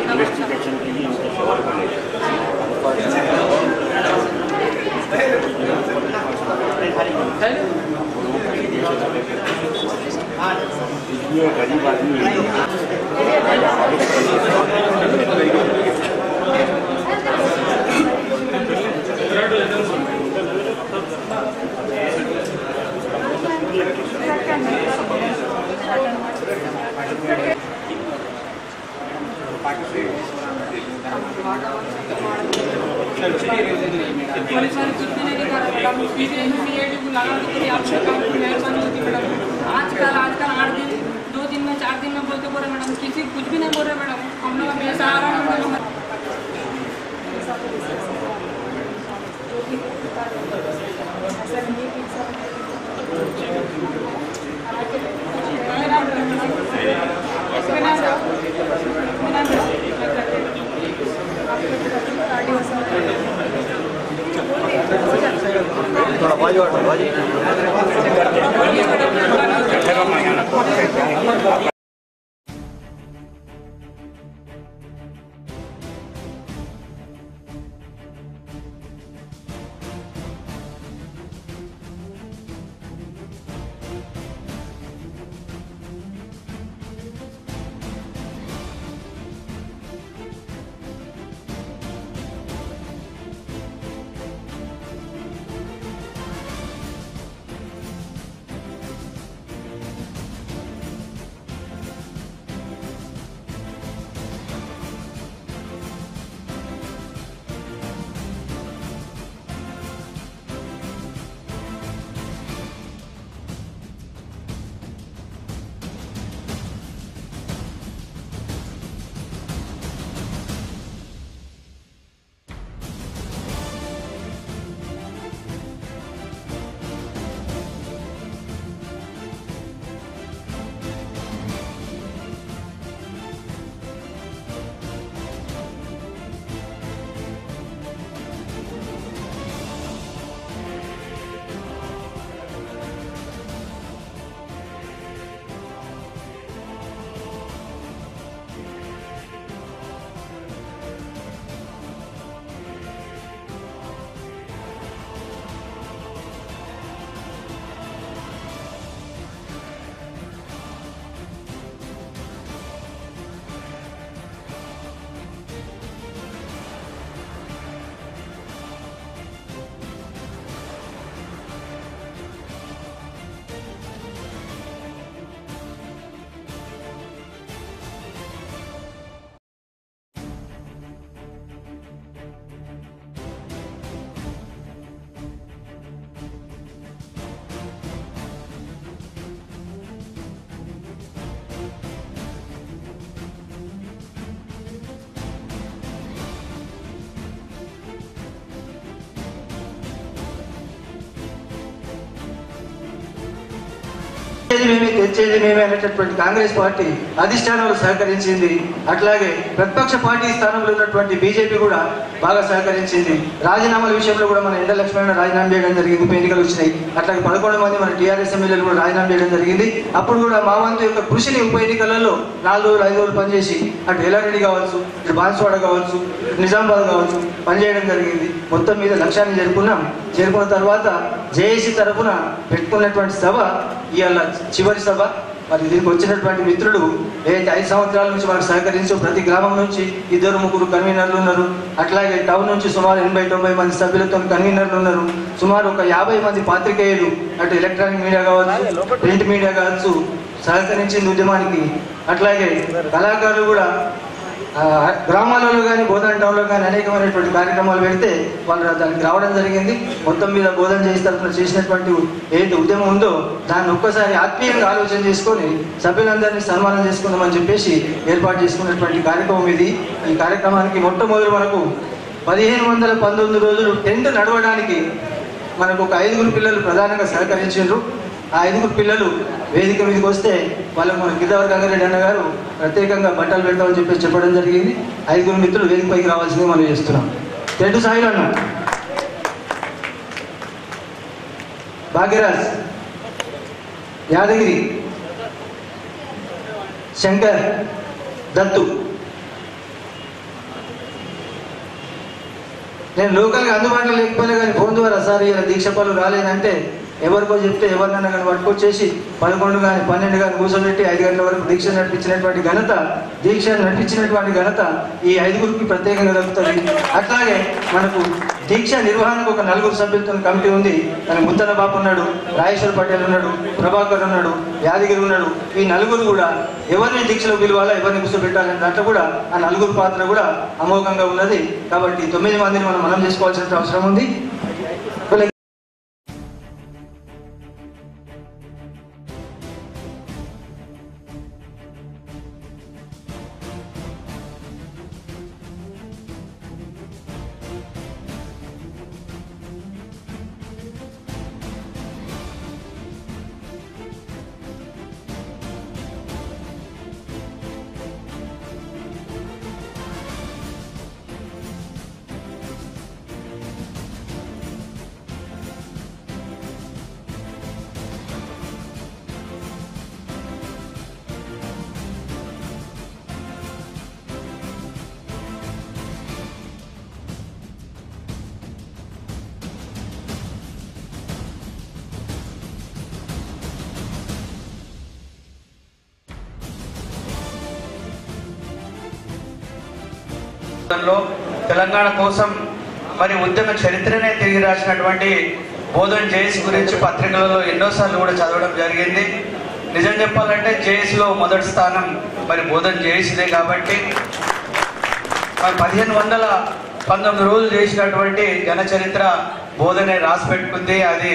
Investigation के लिए उसका सवाल बनेगा। ये गरीब आदमी आजकल 8 दिन 2 दिन में 4 दिन में बोलते बोल रहे मैडम, किसी कुछ भी नहीं बोल रहे मैडम। हम लोग बेसहारा हैं। తెచ్చేది మేమే అనేటటువంటి కాంగ్రెస్ పార్టీ అధిష్టానాలు సహకరించింది. అట్లాగే ప్రతిపక్ష పార్టీ స్థానంలో ఉన్నటువంటి బీజేపీ కూడా బాగా సహకరించింది. రాజీనామాల విషయంలో కూడా మన ఎండ లక్ష్మణ రాజీనామా చేయడం జరిగింది. ఉప ఎన్నికలు వచ్చినాయి. అట్లాగే 11 మంది మన టీఆర్ఎస్ ఎమ్మెల్యేలు కూడా రాజీనామా చేయడం జరిగింది. అప్పుడు కూడా మా వంతు యొక్క కృషిని ఉప ఎన్నికలలో 4 రోజులు 5 రోజులు పనిచేసి అటు ఎల్లారెడ్డి కావచ్చు, ఇటు బాన్స్వాడ కావచ్చు, నిజామాబాద్ కావచ్చు పనిచేయడం జరిగింది. మొత్తం మీద లక్ష్యాన్ని చేరుకున్న తర్వాత జేఏసీ తరఫున పెట్టుకున్నటువంటి సభ ఇవాళ చివరి సభ. మరి దీనికి వచ్చినటువంటి మిత్రులు 5 సంవత్సరాల నుంచి మనకు సహకరించు. ప్రతి గ్రామం నుంచి 2-3 కన్వీనర్లు ఉన్నారు. అట్లాగే టౌన్ నుంచి సుమారు 80-90 మంది సభ్యులతో కన్వీనర్లు ఉన్నారు. సుమారు ఒక 50 మంది పాత్రికేయులు, అటు ఎలక్ట్రానిక్ మీడియా కావచ్చు, ప్రింట్ మీడియా కావచ్చు సహకరించింది ఉద్యమానికి. అట్లాగే కళాకారులు కూడా గ్రామాలలో కానీ బోధన టౌన్లో కానీ అనేకమైనటువంటి కార్యక్రమాలు పెడితే వాళ్ళు దానికి రావడం జరిగింది. మొత్తం మీద బోధన చేసి తరఫున చేసినటువంటి ఏదైతే ఉద్యమం ఉందో దాన్ని ఒక్కసారి ఆత్మీయంగా ఆలోచన చేసుకొని సభ్యులందరినీ సన్మానం చేసుకుందామని చెప్పేసి ఏర్పాటు చేసుకున్నటువంటి కార్యక్రమం ఇది. ఈ కార్యక్రమానికి మొట్టమొదటి మనకు 1519 రోజులు టెంట్ నడవడానికి మనకు ఒక 5 పిల్లలు ప్రధానంగా సహకరించారు. ఆ 5 పిల్లలు వేదిక మీదకి వస్తే వాళ్ళకు మన గిరిదావర్ గంగారెడ్డి అన్న గారు ప్రత్యేకంగా బట్టలు పెడతామని చెప్పేసి చెప్పడం జరిగింది. 5 మిత్రులు వేదికపైకి రావాల్సింది మనం చేస్తున్నాం. తెడ్డు సాయిలు అన్న, భాగ్యరాజ్, యాదగిరి శంకర్ దత్తు. నేను లోకల్గా అందుబాటులో లేకపోయినా కానీ ఫోన్ ద్వారా సార్ ఇలా దీక్ష పనులు రాలేదంటే ఎవరికో చెప్తే ఎవరినైనా కానీ పట్టుకొచ్చేసి 11 కానీ 12 కానీ కూర్చోబెట్టి 5 గంటల వరకు దీక్ష నడిపించినటువంటి ఘనత ఈ 5గురికి ప్రత్యేకంగా దక్కుతుంది. అట్లాగే మనకు దీక్ష నిర్వహణకు ఒక 4 సభ్యులతో కమిటీ ఉంది. దాని ముత్తన బాబు ఉన్నాడు, రాజేశ్వర్ పటేల్ ఉన్నాడు, ప్రభాకర్ ఉన్నాడు, యాదగిరి ఉన్నాడు. ఈ 4 కూడా ఎవరిని దీక్షలో పిలవాలా, ఎవరిని కూర్చోబెట్టాలనే దాంట్లో కూడా ఆ 4 పాత్ర కూడా అమోఘంగా ఉన్నది. కాబట్టి 9 మందిని మనం చేసుకోవాల్సిన అవసరం ఉంది. తెలంగాణ కోసం మరి ఉద్యమ చరిత్రనే తిరిగి రాసినటువంటి బోధన్ జేఎస్ గురించి పత్రికలలో ఎన్నోసార్లు కూడా చదవడం జరిగింది. నిజం చెప్పాలంటే జేఎస్లో మొదటి స్థానం మరి బోధన్ జేఎస్దే. కాబట్టి మరి 1519 రోజులు చేసినటువంటి ఘన చరిత్ర బోధనే రాసి పెట్టుకుంది. అది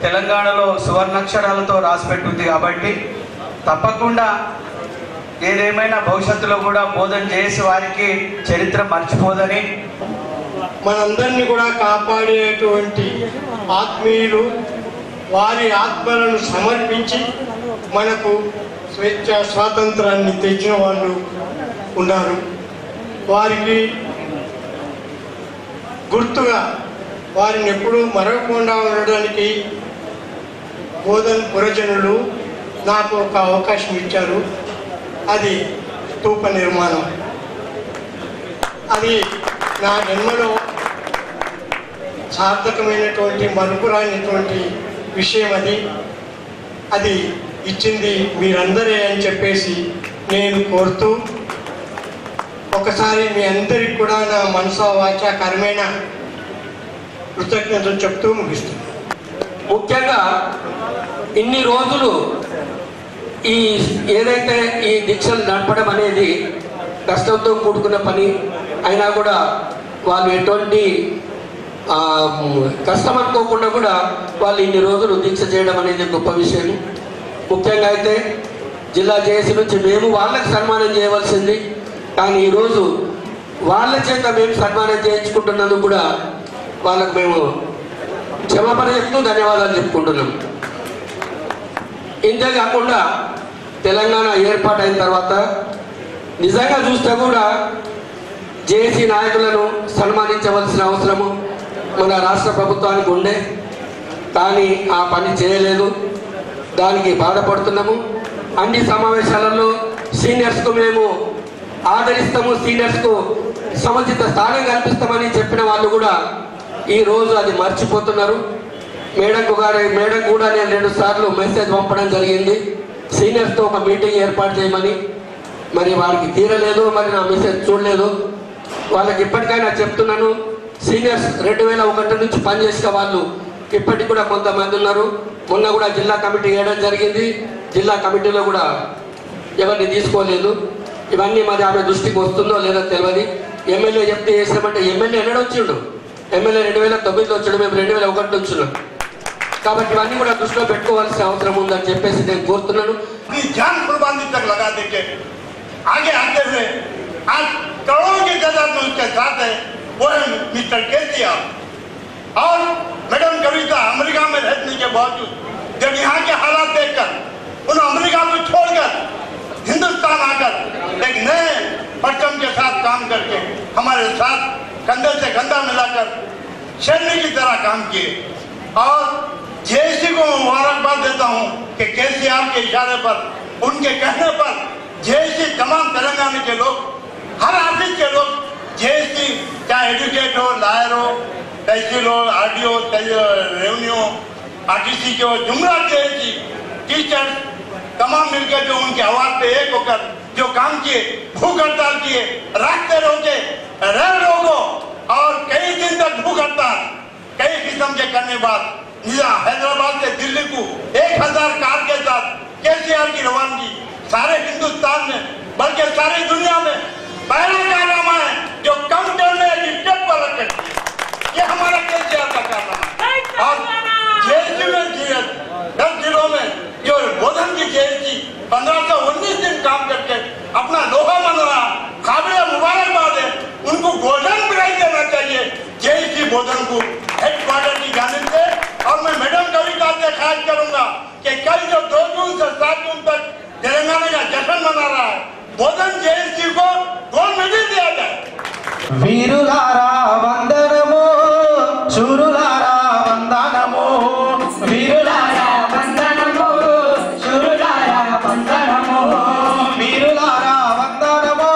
తెలంగాణలో సువర్ణాక్షరాలతో రాసి పెట్టుకుంది. కాబట్టి తప్పకుండా ఏదేమైనా భవిష్యత్తులో కూడా బోధన్ చేసి వారికి చరిత్ర మర్చిపోదని, మనందరినీ కూడా కాపాడేటువంటి ఆత్మీయులు, వారి ఆత్మలను సమర్పించి మనకు స్వాతంత్రాన్ని తెచ్చిన వాళ్ళు ఉన్నారు. వారికి గుర్తుగా వారిని ఎప్పుడూ మరవకుండా ఉండడానికి బోధన్ పురజనులు నాకు ఒక అవకాశం ఇచ్చారు. అది స్తూప నిర్మాణం. అది నా జన్మలో సార్థకమైనటువంటి మరుపురానిటువంటి విషయం. అది ఇచ్చింది మీరందరే అని చెప్పేసి నేను కోరుతూ ఒకసారి మీ అందరికి కూడా నా మనసా వాచా కర్మేణ కృతజ్ఞతలు చెప్తూ ముగిస్తున్నాను. ముఖ్యంగా ఇన్ని రోజులు ఏదైతే ఈ దీక్షలు నడపడం అనేది కష్టంతో కూడుకున్న పని అయినా కూడా వాళ్ళు ఎటువంటి కష్టం అనుకోకుండా కూడా వాళ్ళు ఇన్ని రోజులు దీక్ష చేయడం అనేది గొప్ప విషయం. ముఖ్యంగా అయితే జిల్లా జేఏసీ నుంచి మేము వాళ్ళకి సన్మానం చేయవలసింది, కానీ ఈరోజు వాళ్ళ చేత మేము సన్మానం చేయించుకుంటున్నందుకు కూడా వాళ్ళకు మేము క్షమాపణ చెప్తూ ధన్యవాదాలు చెప్పుకుంటున్నాం. ఇంతే కాకుండా తెలంగాణ ఏర్పాటైన తర్వాత నిజంగా చూస్తే కూడా జేఏసీ నాయకులను సన్మానించవలసిన అవసరము మన రాష్ట్ర ప్రభుత్వానికి ఉండే, కానీ ఆ పని చేయలేదు. దానికి బాధపడుతున్నాము. అన్ని సమావేశాలలో సీనియర్స్కు మేము ఆదరిస్తాము, సీనియర్స్కు సముచిత స్థానం కల్పిస్తామని చెప్పిన వాళ్ళు కూడా ఈరోజు అది మర్చిపోతున్నారు. మేడం కూడా నేను 2 సార్లు మెసేజ్ పంపడం జరిగింది సీనియర్స్తో ఒక మీటింగ్ ఏర్పాటు చేయమని. మరి వారికి తీరలేదు, మరి నా మెసేజ్ చూడలేదు. వాళ్ళకి ఇప్పటికైనా చెప్తున్నాను, సీనియర్స్ 2001 నుంచి పనిచేసిన వాళ్ళు ఇప్పటికి కూడా కొంతమంది ఉన్నారు. మొన్న కూడా జిల్లా కమిటీ వేయడం జరిగింది. జిల్లా కమిటీలో కూడా ఎవరిని తీసుకోలేదు. ఇవన్నీ మరి ఆమె దృష్టికి వస్తుందో లేదో తెలియదు. ఎమ్మెల్యే చెప్తే చేసామంటే ఎమ్మెల్యే ఎన్నడూ వచ్చిండు, ఎమ్మెల్యే 2009లో వచ్చాడు, మేము 2001 వచ్చున్నాం. కాబట్టి ఇవన్నీ కూడా దృష్టిలో పెట్టుకోవాల్సిన అవసరం ఉందని చెప్పేసి నేను కోరుతున్నాను. आगे आते हुए आज करोड़ों की तादाद में उसके साथ है वो है मिस्टर केसिया और मैडम कविता। अमेरिका में रहने के बावजूद जब यहाँ के हालात देखकर उन अमेरिका को छोड़कर हिंदुस्तान आकर एक नए परचम के साथ काम करके हमारे साथ कंधे से कंधा मिलाकर सैन्य की तरह काम किए और जेएससी को मुबारकबाद देता हूं कि केसीआर के इशारे पर, उनके कहने पर जेएससी तमाम तेलंगाना के लोग, हर ऑफिस के लोग जेएससी, चाहे एडवोकेट हो, लॉयर हो, तहसील हो, आरडीओ, रेवेन्यू, आरटीसी के हो, जुमला जेएससी, टीचर्स तमाम मिलकर जो उनकी आवाज पे एक होकर जो काम किए, भूख हड़ताल किए, रास्ते रोके, रेल रोको और कई दिन तक भूख हड़ताल कई किस्म के करने बाद हैदराबाद से दिल्ली को 1000 कार के साथ केसीआर की रवानगी सारे हिंदुस्तान में बल्कि सारी दुनिया में पहला कारनामा है जो कम टर्न में स्टेप पर रखे। ये हमारा केसीआर का कारनामा है। और जेएससी में 10 जिलों में जो बोधन की जेएससी 1519 दिन काम करके अपना लोहा बन रहा, काबिल मुबारकबाद है, उनको गोल्डन प्राइज देना चाहिए जेएससी बोधन को हेडक्वार्टर की जानिब से। और मैं मैडम कविता से ख्याल करूंगा कि कल जो 2 जून से 7 जून तक तेलंगाना का जश्न मना रहा है, बोधन जेएससी को गोल्ड मेडल दिया जाए। वीरुलारा वंदनमो, शूरुलारा वंदनमो, वीरुलारा वंदनमो, शूरुलारा वंदनमो, वीरुलारा वंदनमो,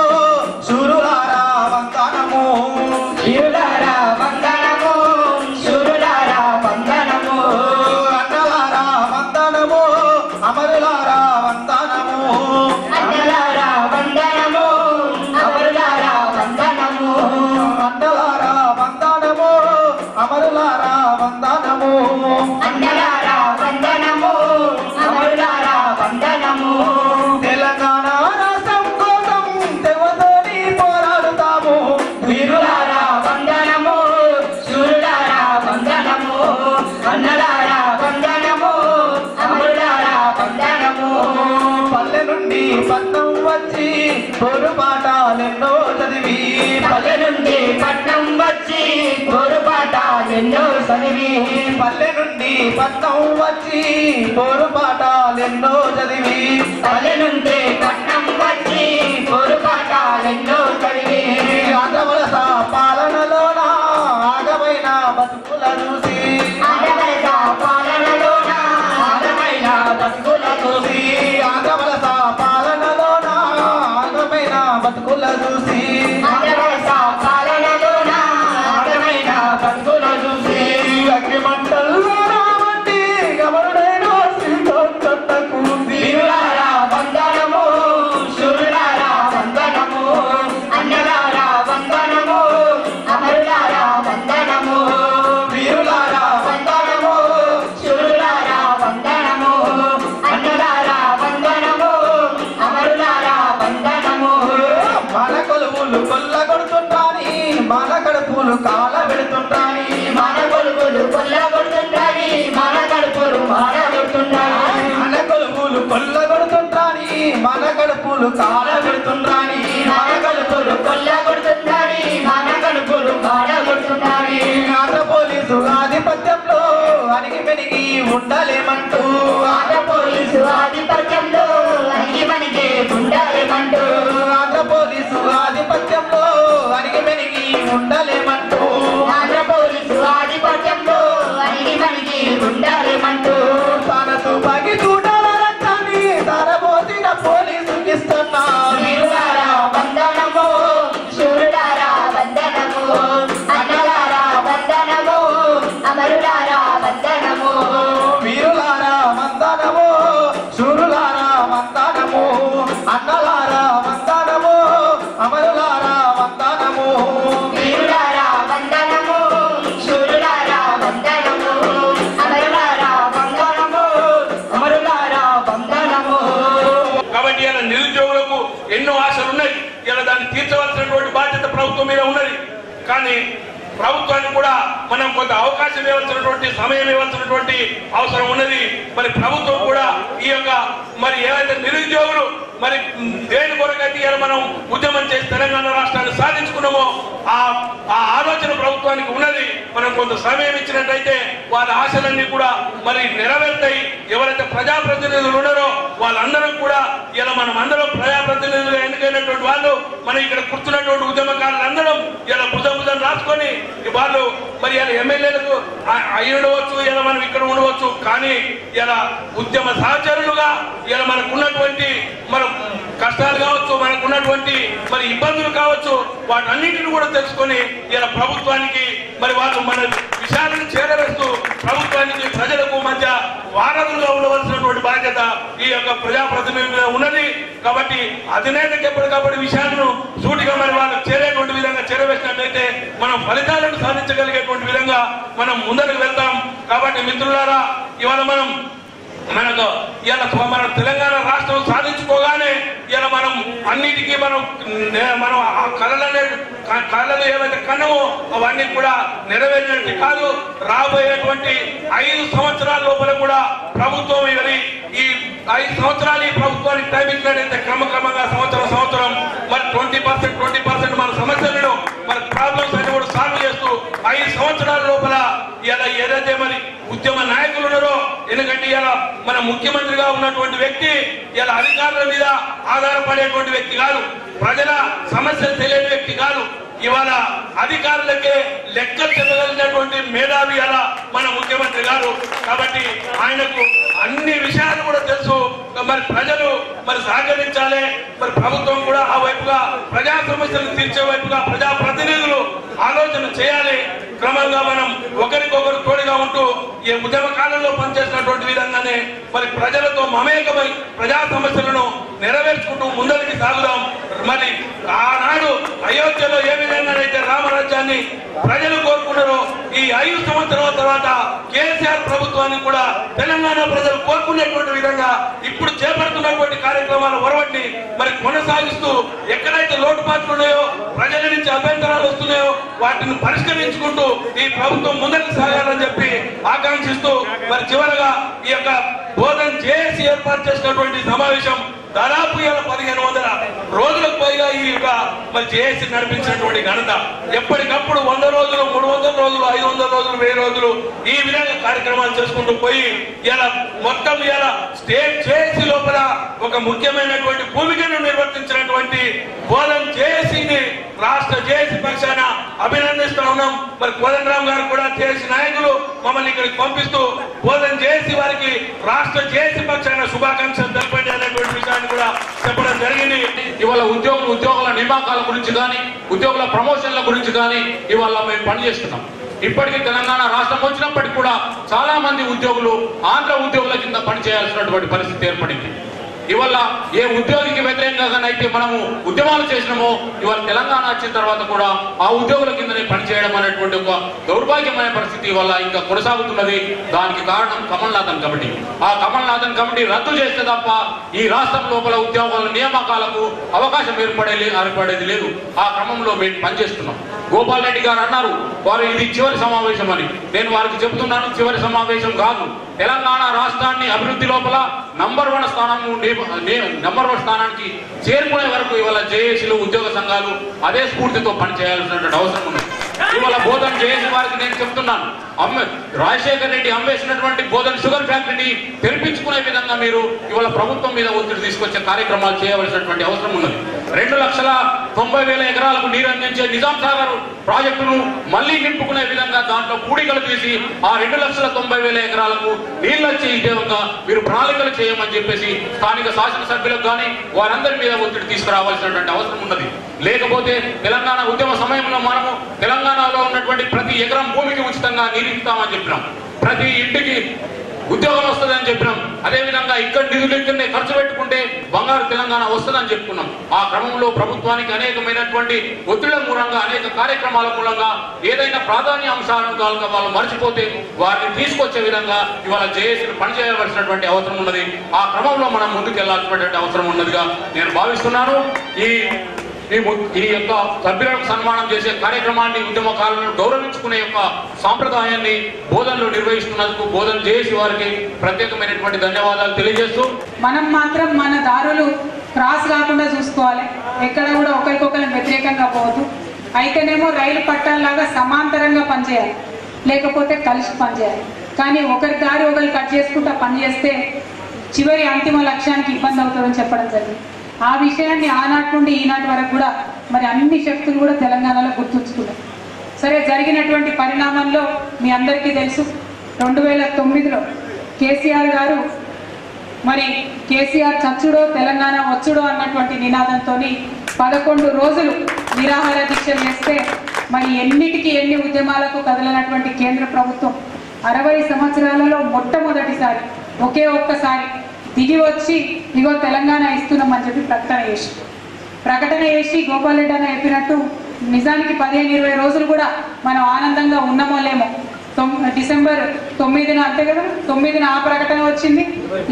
शूरुलारा वंदनमो, वीरुलारा वंदनमो, शूरुलारा वंदनमो, అన్నలారా వందనమో, అమరులారా వందనమో, అన్నలారా వందనమో, అమరులారా వందనమో, అన్నలారా వందనమో, అమరులారా వందనమో, అన్నలారా వందనమో, అమరులారా వందనమో. తెలంగాణ రాష్ట్రం కోసం తెవతోని పోరాడుతాము. వీరులారా వందనమో, శూరులారా వందనమో, అన్నలారా వందనమో, అమరులారా వందనమో. పల్లె నుండి పట్నం వచ్చి పోరుపాటాలెన్నో చదివి, పల్లె నుండి పట్నం వచ్చి పోరుపాటాలెన్నో చదివి, పల్లె నుండి పట్నం వచ్చి పోరుపాటాలెన్నో చదివి, పల్లె నుండి పట్నం వచ్చి పోరుపాటాలెన్నో చదివి. ఆంధ్రవలస పాలనలోన ఆగమైన బతుకుల చూసి, ఆంధ్రవలస పాలనలోన ఆగమైన బతుకుల చూసి, ఆంధ్రవలస పాలనలోన ఆగమైన బతుకుల చూసి, ఆంధ్రవలస పాలనలోన ఆగమైన బతుకుల చూసి. అగ్గిమంటల్లో రావంటి గమరుడైన శ్రీతోట్టకు, వీరులారా వందనమో, శూరులారా వందనమో, అన్నలారా వందనమో, అమరులారా వందనమో, వీరులారా వందనమో, శూరులారా వందనమో, అన్నలారా వందనమో, అమరులారా వందనమో. మన కొలువులు కొల్లగొడుతుంటాని, మన కడుపులు కాల పెడుతుంటాని, మన కొలువులు కొల్లగొడుతుంటాని, మన కడుపులు మాల పెడుతుంటాని, మన కొలువులు కొల్లగొడుతుంటాని, మన కడుపులు కాల పెడుతుంటాని, మన కడుపులు కొల్లగొడుతుంటాని, మన కడుపులు కాల పెడుతుంటాని. ఆంధ్ర పోలీసు ఆధిపత్యంలో అణిగి మెనిగి ఉండలేమంటూ, ఆంధ్ర పోలీసు ఆధిపత్యంలో అణిగి మెనిగి ఉండలేమంటూ, ఆంధ్ర పోలీసు ఆధిపత్యంలో అణిగి మెనిగి ఉండలేమంటూ, ఆంధ్ర పోలీసు ఆధిపత్యంలో అణిగి మెనిగి ఉండలేమంటూ. తన తుపాకి చూడాల రక్తాన్ని తరబోసిన పోలీసు ఇస్తున్నా. వీరులారా వందనమో, శూరులారా వందనమో, అన్నలారా వందనమో, అమరులారా వందనమో, వీరులారా వందనమో, శూరులారా వందనమో, అన్నలారా వందనమో, అమరులారా వందనమో, వీరులారా వందనమో, శూరులారా వందనమో, అమరులారా వందనమో, అమరులారా వందనమో. కాబట్టి ఇలా నిరుద్యోగులకు ఎన్నో ఆశలు ఉన్నాయి. ఇలా దాన్ని తీర్చవలసినటువంటి బాధ్యత ప్రభుత్వం మీద ఉన్నది. కానీ ప్రభుత్వానికి కూడా మనం కొంత అవకాశం ఇవ్వాల్సినటువంటి సమయం ఇవ్వాల్సినటువంటి అవసరం ఉన్నది. మరి ప్రభుత్వం కూడా ఈ యొక్క మరి ఏవైతే నిరుద్యోగులు మరి దేని కొరకైతే ఇలా మనం ఉద్యమం చేసి తెలంగాణ రాష్ట్రాన్ని సాధించుకున్నామో ఆ ఆలోచన ప్రభుత్వానికి ఉన్నది. మనం కొంత సమయం ఇచ్చినట్టయితే వాళ్ళ ఆశలన్నీ కూడా మరి నెరవేరుతాయి. ఎవరైతే ప్రజాప్రతినిధులు ఉన్నారో వాళ్ళందరూ కూడా ఇలా మనం అందరం ప్రజాప్రతినిధులుగా ఎన్నికైనటువంటి వాళ్ళు మన ఇక్కడ కూర్చున్నటువంటి ఉద్యమకారులందరం ఇలా భుజం రాసుకొని వాళ్ళు మరి ఇలా ఎమ్మెల్యేలకు అయి ఉండవచ్చు, ఇలా మనం ఇక్కడ ఉండవచ్చు, కానీ ఇలా ఉద్యమ సహచరులుగా ఇలా మనకున్నటువంటి మన కష్టాలు కావచ్చు, మనకున్నటువంటి మరి ఇబ్బందులు కావచ్చు, వాటన్నిటిని కూడా తెలుసుకొని ఇలా ప్రభుత్వానికి మరి వాళ్ళు మన విషయాలను చేరవేస్తూ ప్రభుత్వానికి ప్రజలకు మధ్య వారధులుగా ఉండవలసినటువంటి బాధ్యత ఈ యొక్క ప్రజాప్రతినిధులుగా ఉన్నది. కాబట్టి అధినేతకి ఎప్పటికప్పుడు విషయాలను సూటిగా మరి వాళ్ళకి చేరేటువంటి విధంగా చేరవేసినట్లయితే మనం ఫలితాలను సాధించగలిగేటువంటి విధంగా మనం ముందరకు వెళ్తాం. కాబట్టి మిత్రులారా, ఇవాళ మనకు ఇలా మన తెలంగాణ రాష్ట్రం సాధించుకోగానే ఇలా మనం అన్నిటికీ మనం ఆ కళలు ఏవైతే కన్నమో అవన్నీ కూడా నెరవేరినట్టు కాదు. రాబోయేటువంటి 5 సంవత్సరాల లోపల కూడా ప్రభుత్వం ఈ 5 సంవత్సరాలు ఈ ప్రభుత్వానికి టైం ఇచ్చినట్టయితే క్రమక్రమంగా సంవత్సరం మరి 20% మన సమస్యలను మన ప్రాబ్లమ్స్ అన్ని కూడా సాల్వ్ చేస్తూ 5 సంవత్సరాల లోపల ఇలా ఏదైతే మరి ఉద్యమ నాయకులు ఉన్నారో, ఎందుకంటే ఇలా మన ముఖ్యమంత్రిగా ఉన్నటువంటి వ్యక్తి ఇలా అధికారుల మీద ఆధారపడేటువంటి వ్యక్తి కాదు, ప్రజల సమస్యలు తెలియని వ్యక్తి కాదు. ఇవాళ అధికారులకే లెక్కలు చెప్పగలిగినటువంటి మేధావి అలా మన ముఖ్యమంత్రి గారు. కాబట్టి ఆయనకు అన్ని విషయాలు కూడా తెలుసు. మరి ప్రజలు మరి సహకరించాలి, మరి ప్రభుత్వం కూడా ఆ వైపుగా ప్రజా సమస్యలను తీర్చే వైపుగా ప్రజా ప్రతినిధులు ఆలోచన చేయాలి. క్రమంగా మనం ఒకరికొకరు తోడుగా ఉంటూ ఈ ఉద్యమ కాలంలో పనిచేసినటువంటి విధంగానే మరి ప్రజలతో మమేకమై ప్రజా సమస్యలను నెరవేర్చుకుంటూ ముందరికి సాగుదాం. మరి ఆనాడు అయోధ్యలో ఏ విధంగానైతే రామరాజ్యాన్ని ప్రజలు కోరుకున్నారో, ఈ 5 సంవత్సరాల తర్వాత కేసీఆర్ ప్రభుత్వాన్ని కూడా తెలంగాణ ప్రజలు కోరుకునేటువంటి విధంగా ఇప్పుడు చేపడుతున్నటువంటి కార్యక్రమాల ఒరవడిని మరి కొనసాగిస్తూ ఎక్కడైతే లోటుపాట్లు ఉన్నాయో, ప్రజల నుంచి అభ్యంతరాలు వస్తున్నాయో వాటిని పరిష్కరించుకుంటూ ఈ ప్రభుత్వం ముందుకు సాగాలని చెప్పి ఆకాంక్షిస్తూ మరి చివరగా ఈ యొక్క బోధన చేసి ఏర్పాటు చేసినటువంటి సమావేశం దాదాపు 1500 రోజులకు పైగా ఈ యొక్క మరి జేఏసీ నడిపించినటువంటి ఘనత. ఎప్పటికప్పుడు 100 రోజులు, 300 రోజులు, 500 రోజులు, 1000 రోజులు ఈ విధంగా కార్యక్రమాలు చేసుకుంటూ పోయి ఇలా మొత్తం ఇలా స్టేట్ జేఏసీ లోపల ఒక ముఖ్యమైనటువంటి భూమికను నిర్వర్తించినటువంటి బోధన జేఏసీని రాష్ట్ర జేఏసీ పక్షాన అభినందిస్తూ ఉన్నాం. మరి కోదండరామ్ గారు కూడా జేఏసీ నాయకులు మమ్మల్ని ఇక్కడికి పంపిస్తూ బోధన జేఏసీ వారికి రాష్ట్ర జేఏసీ పక్షాన శుభాకాంక్షలు తెలపండి అనేటువంటి విషయాన్ని కూడా చెప్పడం జరిగింది. ఇవాళ ఉద్యోగుల నియామకాల గురించి కానీ, ఉద్యోగుల ప్రమోషన్ల గురించి కానీ ఇవాళ మేము పనిచేస్తున్నాం. ఇప్పటికీ తెలంగాణ రాష్ట్రం వచ్చినప్పటికీ కూడా చాలా మంది ఉద్యోగులు ఆంధ్ర ఉద్యోగుల కింద పనిచేయాల్సినటువంటి పరిస్థితి ఏర్పడింది. ఇవాళ ఏ ఉద్యోగికి వ్యతిరేకంగానైతే మనము ఉద్యమాలు చేసినామో, ఇవాళ తెలంగాణ వచ్చిన తర్వాత కూడా ఆ ఉద్యోగుల కిందనే పనిచేయడం అనేటువంటి ఒక దౌర్భాగ్యమైన పరిస్థితి వల్ల ఇంకా కొనసాగుతున్నది. దానికి కారణం కమల్నాథన్ కమిటీ. ఆ కమల్నాథన్ కమిటీ రద్దు చేస్తే తప్ప ఈ రాష్ట్రం లోపల ఉద్యోగాల నియామకాలకు అవకాశం ఏర్పడేది లేదు. ఆ క్రమంలో మేము పనిచేస్తున్నాం. గోపాల్ రెడ్డి గారు అన్నారు వారు ఇది చివరి సమావేశం అని. నేను వారికి చెబుతున్నాను, చివరి సమావేశం కాదు. తెలంగాణ రాష్ట్రాన్ని అభివృద్ధి లోపల నంబర్ 1 స్థానానికి చేరుకునే వరకు ఇవాళ జేఏసీలు, ఉద్యోగ సంఘాలు అదే స్ఫూర్తితో పనిచేయాల్సినటువంటి అవసరం ఉంది. ఇవాళ బోధన జేఏసీ వారికి నేను చెప్తున్నాను, రాజశేఖర్ రెడ్డి అమ్మేసినటువంటి బోధన షుగర్ ఫ్యాక్టరీని తెరిపించుకునే విధంగా మీరు ఇవాళ ప్రభుత్వం మీద ఒత్తిడి తీసుకొచ్చే కార్యక్రమాలు చేయవలసినటువంటి అవసరం ఉన్నది. 2,90,000 ఎకరాలకు నీరు అందించే నిజాం సాగర్ ప్రాజెక్టును మళ్లీ నింపుకునే విధంగా దాంట్లో పూడికలు తీసి ఆ 2,90,000 ఎకరాలకు నీళ్లు వచ్చే విధంగా మీరు ప్రణాళికలు చేయమని చెప్పేసి స్థానిక శాసనసభ్యులకు కానీ వారందరి మీద ఒత్తిడి తీసుకురావాల్సినటువంటి అవసరం ఉన్నది. లేకపోతే తెలంగాణ ఉద్యమ సమయంలో మనము తెలంగాణలో ఉన్నటువంటి ప్రతి ఎకరం భూమికి ఉచితంగా నీరు ఇస్తామని చెప్పినాం, ప్రతి ఇంటికి ఉద్యోగం వస్తుందని చెప్పినాం. అదేవిధంగా ఇక్కడ నిధులు ఇక్కడనే ఖర్చు పెట్టుకుంటే బంగారు తెలంగాణ వస్తుందని చెప్పుకున్నాం. ఆ క్రమంలో ప్రభుత్వానికి అనేకమైనటువంటి ఒత్తిళ్ల మూలంగా, అనేక కార్యక్రమాల మూలంగా ఏదైనా ప్రాధాన్య అంశాలను కనుక వాళ్ళు మర్చిపోతే వారిని తీసుకొచ్చే విధంగా ఇవాళ జేఏసీని పనిచేయవలసినటువంటి అవసరం ఉన్నది. ఆ క్రమంలో మనం ముందుకు వెళ్లాల్సినటువంటి అవసరం ఉన్నదిగా నేను భావిస్తున్నాను. ఈ యొక్క సభ్యులకు సన్మానం చేసే కార్యక్రమాన్ని, ఉద్యమకారులను గౌరవించుకునే యొక్క సాంప్రదాయాన్ని బోధనలు నిర్వహిస్తున్నందుకు బోధన జేఏసీ వారికి ప్రత్యేకమైనటువంటి ధన్యవాదాలు తెలియజేస్తూ, మనం మాత్రం మన దారులు క్రాస్ కాకుండా చూసుకోవాలి. ఎక్కడ కూడా ఒకరికొకరు వ్యతిరేకంగా పోవద్దు. అయితేనేమో రైలు పట్టాలలాగా సమాంతరంగా పనిచేయాలి, లేకపోతే కలిసి పనిచేయాలి. కానీ ఒకరి దారి ఒకరు కట్ చేసుకుంటా పనిచేస్తే చివరి అంతిమ లక్ష్యానికి ఇబ్బంది అవుతుందని చెప్పడం జరిగింది. ఆ విషయాన్ని ఆనాటి నుండి ఈనాటి వరకు కూడా మరి అన్ని శక్తులు కూడా తెలంగాణలో గుర్తుంచుకున్నాయి. సరే, జరిగినటువంటి పరిణామంలో మీ అందరికీ తెలుసు 2009లో కేసీఆర్ గారు మరి కేసీఆర్ చచ్చుడో తెలంగాణ వచ్చుడో అన్నటువంటి నినాదంతో 11 రోజులు నిరాహార దీక్ష చేస్తే మరి ఎన్నిటికి ఎన్ని ఉద్యమాలకు కదలనటువంటి కేంద్ర ప్రభుత్వం 60 సంవత్సరాలలో మొట్టమొదటిసారి ఒకే ఒక్కసారి దిగి వచ్చి ఇగో తెలంగాణ ఇస్తున్నామని చెప్పి ప్రకటన చేసి గోపాల్ రెడ్డి అన్న చెప్పినట్టు నిజానికి 15-20 రోజులు కూడా మనం ఆనందంగా ఉన్నామో లేమో. డిసెంబర్ 9న అంతే కదా, 9న ఆ ప్రకటన వచ్చింది,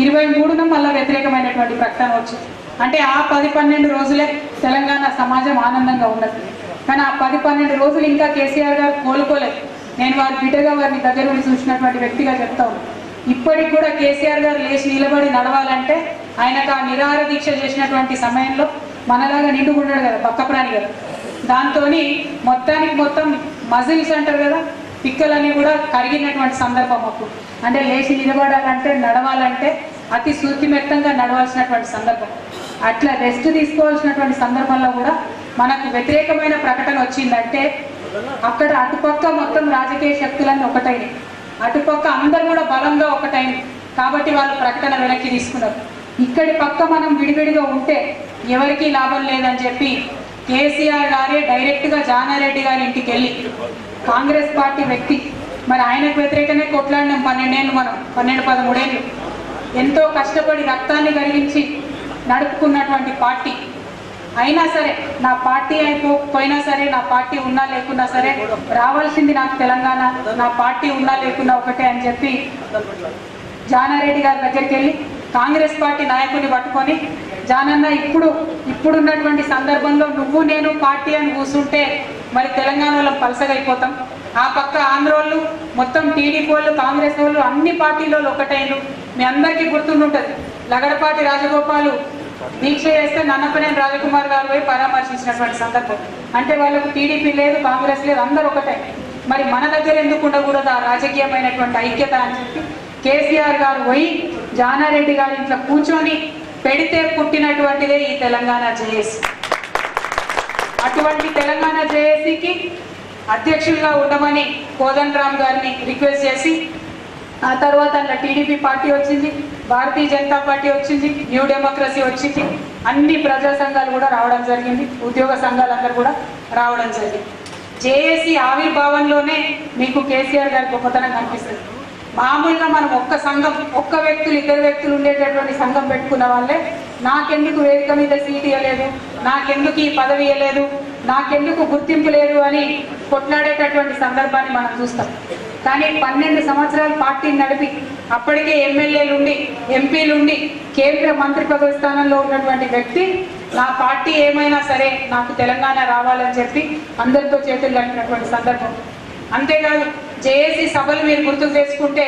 23న మళ్ళీ వ్యతిరేకమైనటువంటి ప్రకటన వచ్చింది. అంటే ఆ 10-12 రోజులే తెలంగాణ సమాజం ఆనందంగా ఉన్నది. కానీ ఆ 10-12 రోజులు ఇంకా కేసీఆర్ గారు కోలుకోలేదు. నేను వారి బిడ్డగా వారిని దగ్గర నుండి చూసినటువంటి వ్యక్తిగా చెప్తా ఉన్నాను. ఇప్పటికి కూడా కేసీఆర్ గారు లేచి నిలబడి నడవాలంటే ఆయనకు ఆ నిరాహార దీక్ష చేసినటువంటి సమయంలో మనలాగా నిండుకున్నాడు కదా, పక్కప్రాణి కదా, దాంతో మొత్తం మజిల్స్ అంటారు కదా, పిక్కలన్నీ కూడా కరిగినటువంటి సందర్భం అప్పుడు. అంటే లేచి నిలబడాలంటే నడవాలంటే అతి శూతిమెత్తంగా నడవాల్సినటువంటి సందర్భం. అట్లా రెస్ట్ తీసుకోవాల్సినటువంటి సందర్భంలో కూడా మనకు వ్యతిరేకమైన ప్రకటన వచ్చిందంటే అక్కడ అటుపక్క మొత్తం రాజకీయ శక్తులన్నీ ఒకటైనవి, అటుపక్క అందరూ కూడా బలంగా ఒకటైనవి. కాబట్టి వాళ్ళు ప్రకటన వెనక్కి తీసుకున్నారు. ఇక్కడి పక్క మనం విడివిడిగా ఉంటే ఎవరికీ లాభం లేదని చెప్పి కేసీఆర్ గారే డైరెక్ట్గా జానారెడ్డి గారి ఇంటికి వెళ్ళి, కాంగ్రెస్ పార్టీ వ్యక్తి, మరి ఆయనకు వ్యతిరేకంగా కొట్లాడినాం 12 ఏళ్ళు, మనం 12-13 ఏళ్ళు ఎంతో కష్టపడి రక్తాన్ని కరిగించి నడుపుకున్నటువంటి పార్టీ. అయినా సరే నా పార్టీ అయిపోయినా సరే, నా పార్టీ ఉన్నా లేకున్నా సరే రావాల్సింది నాకు తెలంగాణ, నా పార్టీ ఉన్నా లేకున్నా ఒకటే అని చెప్పి జానారెడ్డి గారి దగ్గరికి వెళ్ళి కాంగ్రెస్ పార్టీ నాయకుడిని పట్టుకొని, జానన్న ఇప్పుడున్నటువంటి సందర్భంలో నువ్వు నేను పార్టీ అని కూర్చుంటే మరి తెలంగాణ వాళ్ళం పలసగైపోతాం. ఆ పక్క ఆంధ్ర వాళ్ళు మొత్తం టీడీపీ వాళ్ళు, కాంగ్రెస్ వాళ్ళు, అన్ని పార్టీలో ఒకటైన మీ అందరికీ గుర్తుంటుంది. లగడపాటి రాజగోపాలు దీక్ష చేస్తే నన్నపనేని రాజకుమార్ గారు పోయి పరామర్శించినటువంటి సందర్భం. అంటే వాళ్ళకు టీడీపీ లేదు, కాంగ్రెస్ లేదు, అందరూ ఒకటే. మరి మన దగ్గర ఎందుకు ఉండకూడదు ఆ రాజకీయమైనటువంటి ఐక్యత అని చెప్పి కేసీఆర్ గారు పోయి జానారెడ్డి గారి ఇంట్లో కూర్చొని పెడితే పుట్టినటువంటిదే ఈ తెలంగాణ జేఏసీ. అటువంటి తెలంగాణ జేఏసీకి అధ్యక్షులుగా ఉండమని కోదండరామ్ గారిని రిక్వెస్ట్ చేసి, ఆ తర్వాత అలా టీడీపీ పార్టీ వచ్చింది, భారతీయ జనతా పార్టీ వచ్చింది, న్యూ డెమోక్రసీ వచ్చింది, అన్ని ప్రజా సంఘాలు కూడా రావడం జరిగింది, ఉద్యోగ సంఘాలందరూ కూడా రావడం జరిగింది. జేఏసీ ఆవిర్భావంలోనే మీకు కేసీఆర్ గారి గొప్పతనం కనిపిస్తుంది. మామూలుగా మనం ఒక్క సంఘం, ఒక్క వ్యక్తులు, 2 వ్యక్తులు ఉండేటటువంటి సంఘం పెట్టుకున్న వాళ్ళే నాకెందుకు వేదిక మీద సీట్ ఇవ్వలేదు, నాకెందుకు ఈ పదవి ఇవ్వలేదు, నాకెందుకు గుర్తింపు లేదు అని కొట్లాడేటటువంటి సందర్భాన్ని మనం చూస్తాం. కానీ 12 సంవత్సరాలు పార్టీని నడిపి అప్పటికే ఎమ్మెల్యేలుండి, ఎంపీలుండి, కేంద్ర మంత్రి పదవి స్థానంలో ఉన్నటువంటి వ్యక్తి నా పార్టీ ఏమైనా సరే నాకు తెలంగాణ రావాలని చెప్పి అందరితో చేతులు కలిపినటువంటి సందర్భం. అంతేకాదు జేఏసీ సభలు మీరు గుర్తుకు చేసుకుంటే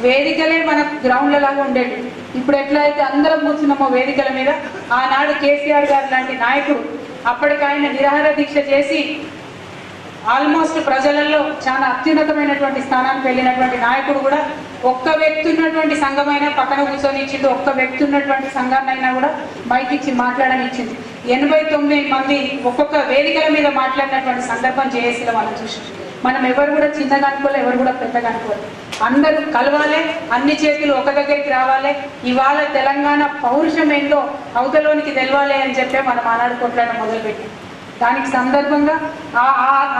వేదికలే మన గ్రౌండ్ల లాగా ఉండేది. ఇప్పుడు ఎట్లయితే అందరం కూర్చున్నామో వేదికల మీద, ఆనాడు కేసీఆర్ గారు లాంటి నాయకుడు అప్పటికైనా నిరాహార దీక్ష చేసి ఆల్మోస్ట్ ప్రజలలో చాలా అత్యున్నతమైనటువంటి స్థానానికి వెళ్ళినటువంటి నాయకుడు కూడా ఒక్క వ్యక్తి ఉన్నటువంటి సంఘమైనా పక్కన కూర్చొని ఇచ్చింది, ఒక్క వ్యక్తి ఉన్నటువంటి సంఘాన్నైనా కూడా మైక్ ఇచ్చి మాట్లాడని ఇచ్చింది. 89 మంది ఒక్కొక్క వేదికల మీద మాట్లాడినటువంటి సందర్భం జేఏసీలో మనం చూసాం. మనం ఎవరు కూడా చిన్నగా అనుకోలే, ఎవరు కూడా పెద్దగా అనుకోలేదు. అందరూ కలవాలి, అన్ని చేతులు ఒక దగ్గరికి రావాలి. ఇవాళ తెలంగాణ పౌరుషం ఏంటో అవతలోనికి తెలవాలి అని చెప్పే మనం ఆనాడు కొట్లాడడం మొదలుపెట్టి, దానికి సందర్భంగా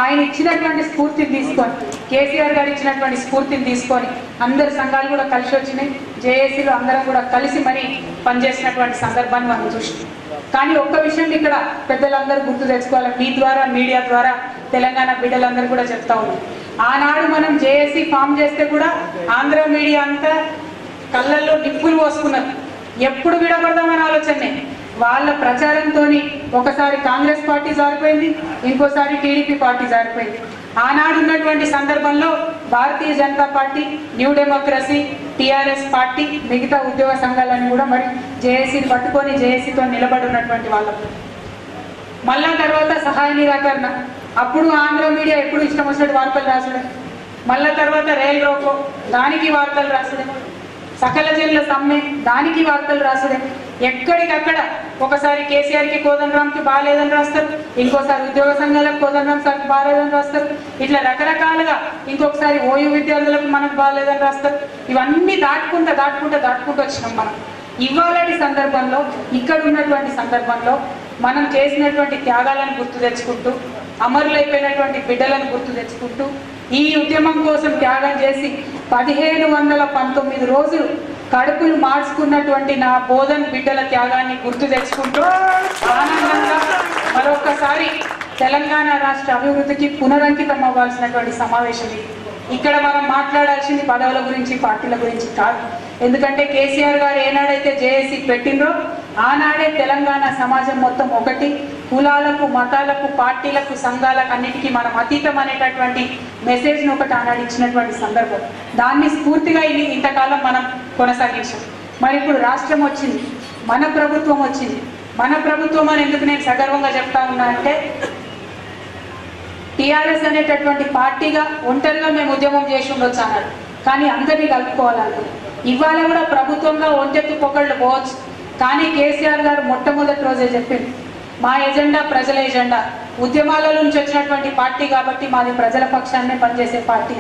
ఆయన ఇచ్చినటువంటి స్ఫూర్తిని తీసుకొని, కేసీఆర్ గారు ఇచ్చినటువంటి స్ఫూర్తిని తీసుకొని అందరు సంఘాలు కూడా కలిసి వచ్చినాయి. జేఏసీలో అందరం కూడా కలిసి మరి పనిచేసినటువంటి సందర్భాన్ని మనం చూసినాం. కానీ ఒక్క విషయం ఇక్కడ పెద్దలందరూ గుర్తు తెచ్చుకోవాలి, మీ ద్వారా, మీడియా ద్వారా తెలంగాణ బిడ్డలందరూ కూడా చెప్తా ఉన్నారు. ఆనాడు మనం జేఏసీ ఫామ్ చేస్తే కూడా ఆంధ్ర మీడియా అంతా కళ్ళల్లో నిప్పులు పోసుకున్నారు. ఎప్పుడు విడపడదామని ఆలోచనే. వాళ్ళ ప్రచారంతో ఒకసారి కాంగ్రెస్ పార్టీ జారిపోయింది, ఇంకోసారి టీడీపీ పార్టీ జారిపోయింది. ఆనాడు ఉన్నటువంటి సందర్భంలో Bharatiya Janata party, New Democracy, TRS party, మిగతా ఉద్యోగ సంఘాలను కూడా మరి జేఏసీని పట్టుకొని జేఏసీతో నిలబడి ఉన్నటువంటి వాళ్ళకు. మళ్ళా తర్వాత సహాయ నిరాకరణ, అప్పుడు ఆంధ్ర మీడియా ఎప్పుడు ఇష్టం వచ్చినట్టు వార్తలు రాసడం, మళ్ళా తర్వాత రైల్ రోకో, దానికి వార్తలు రాసడం, సకల జనుల సమ్మె, దానికి వార్తలు రాసడం, ఎక్కడికక్కడ ఒకసారి కేసీఆర్కి కోదండరామ్కి బాగాలేదని రాస్తారు, ఇంకోసారి ఉద్యోగ సంఘాలకు కోదండరామ్ సార్కి బాగాలేదని రాస్తారు, ఇట్లా రకరకాలుగా ఇంకొకసారి ఓయూ విద్యార్థులకు మనకు బాగాలేదని రాస్తారు. ఇవన్నీ దాటుకుంటూ వచ్చినాం మనం. ఇవాళటి సందర్భంలో, ఇక్కడ ఉన్నటువంటి సందర్భంలో మనం చేసినటువంటి త్యాగాలను గుర్తు తెచ్చుకుంటూ, అమరులైపోయినటువంటి బిడ్డలను గుర్తు తెచ్చుకుంటూ, ఈ ఉద్యమం కోసం త్యాగం చేసి 1519 రోజులు కడుపులు మార్చుకున్నటువంటి నా బోధన్ బిడ్డల త్యాగాన్ని గుర్తు తెచ్చుకుంటూ ఆనందంగా మరొక్కసారి తెలంగాణ రాష్ట్ర అభివృద్ధికి పునరంకితం అవ్వాల్సినటువంటి సమావేశం ఇది. ఇక్కడ మనం మాట్లాడాల్సింది పదవుల గురించి, పార్టీల గురించి కాదు. ఎందుకంటే కేసీఆర్ గారు ఏనాడైతే జేఏసీ పెట్టిండ్రో ఆనాడే తెలంగాణ సమాజం మొత్తం ఒకటి, కులాలకు, మతాలకు, పార్టీలకు, సంఘాలకు అన్నిటికీ మనం అతీతం అనేటటువంటి మెసేజ్ను ఒకటి ఆనాడు ఇచ్చినటువంటి సందర్భం. దాన్ని స్ఫూర్తిగా ఇంతకాలం మనం కొనసాగించాం. మరి ఇప్పుడు రాష్ట్రం వచ్చింది, మన ప్రభుత్వం వచ్చింది. మన ప్రభుత్వం అని ఎందుకు నేను సగర్వంగా చెప్తా ఉన్నా అంటే, టీఆర్ఎస్ అనేటటువంటి పార్టీగా ఒంటరిగా మేము ఉద్యమం చేసి ఉండొచ్చు అన్నాడు, కానీ అందరినీ కలుపుకోవాలనుకుంది. ఇవాళ కూడా ప్రభుత్వంగా ఒంటెత్తు పొగళ్ళు పోవచ్చు, కానీ కేసీఆర్ గారు మొట్టమొదటి రోజే చెప్పింది, మా ఎజెండా ప్రజల ఎజెండా, ఉద్యమాల నుంచి వచ్చినటువంటి పార్టీ కాబట్టి మాది ప్రజల పక్షాన్నే పనిచేసే పార్టీ.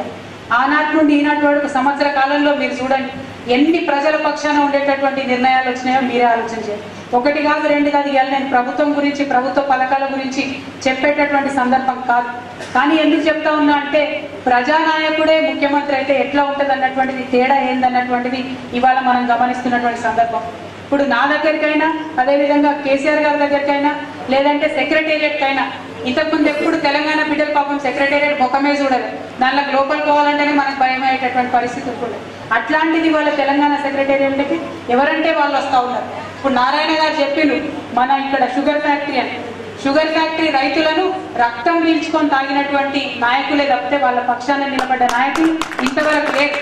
ఆనాటి నుండి ఈనాటి వరకు సంవత్సర కాలంలో మీరు చూడండి ఎన్ని ప్రజల పక్షాన ఉండేటటువంటి నిర్ణయాలు వచ్చినాయో మీరే ఆలోచించారు. ఒకటి కాదు, రెండు కాదు. ఇవాళ నేను ప్రభుత్వం గురించి, ప్రభుత్వ పథకాల గురించి చెప్పేటటువంటి సందర్భం కాదు. కానీ ఎందుకు చెప్తా ఉన్నా అంటే, ప్రజానాయకుడే ముఖ్యమంత్రి అయితే ఎట్లా ఉంటుంది అన్నటువంటిది, తేడా ఏందన్నటువంటిది ఇవాళ మనం గమనిస్తున్నటువంటి సందర్భం. ఇప్పుడు నా దగ్గరికైనా, అదేవిధంగా కేసీఆర్ గారి దగ్గరికైనా, లేదంటే సెక్రటేరియట్కైనా, ఇంతకుముందు ఎప్పుడు తెలంగాణ బిడ్డలు పాపం సెక్రటేరియట్ ముఖమే చూడరు, దానిలోకి లోపలికి పోవాలంటేనే మనకు భయం అయ్యేటటువంటి పరిస్థితి ఉంటుంది. అట్లాంటిది వాళ్ళ తెలంగాణ సెక్రటేరియట్కి ఎవరంటే వాళ్ళు వస్తూ ఉన్నారు. ఇప్పుడు నారాయణ గారు చెప్పిండు, మన ఇక్కడ షుగర్ ఫ్యాక్టరీ అని. షుగర్ ఫ్యాక్టరీ రైతులను రక్తం పీల్చుకొని తాగినటువంటి నాయకులే తప్పితే వాళ్ళ పక్షాన నిలబడ్డ నాయకులు ఇంతవరకు లేదు.